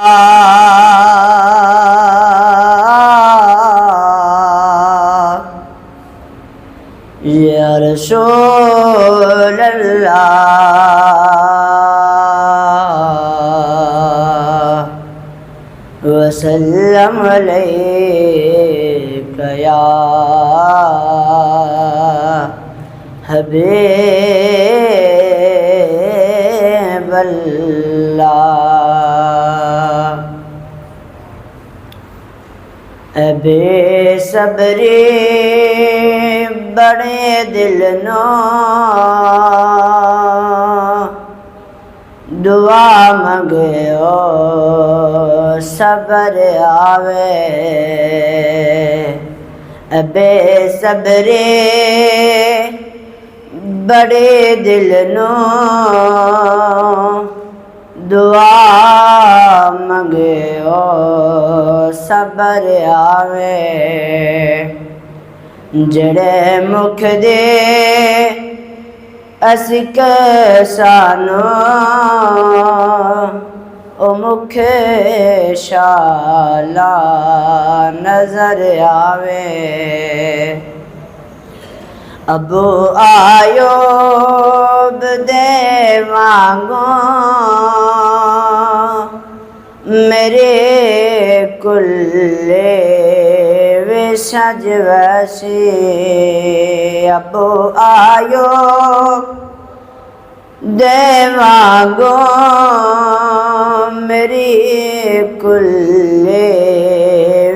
या रसूल अल्लाह वसल्लम अलैका या हबीब अल्लाह। बेसब्री बड़े दिल नो दुआ मंगो सबर आवे। बेसब्री बड़े दिल नो दुआ मंगो सबर आवे। जड़े मुख दे असिक सानो ओ मुख शाला नजर आवे। अबू आयूब दे वांगो मेरे कुल्ले वे सज वैसे। अबू आयूब दे वांगो मेरी कुल्ले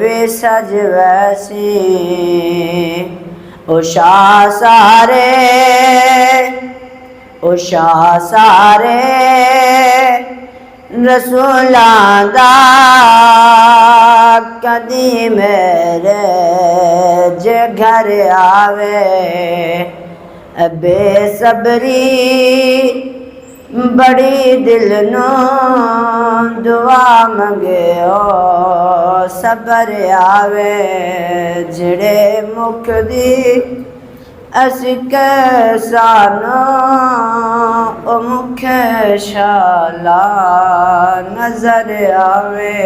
वे सज वैसे। उषा सारे रसूलां दा कदी मेरे जे घर आवे। बेसब्री बड़ी दिल नो दुआ मंगो सबर आवे। जड़े मुख दी असिक सानो ओ मुख शाला नजर आवे।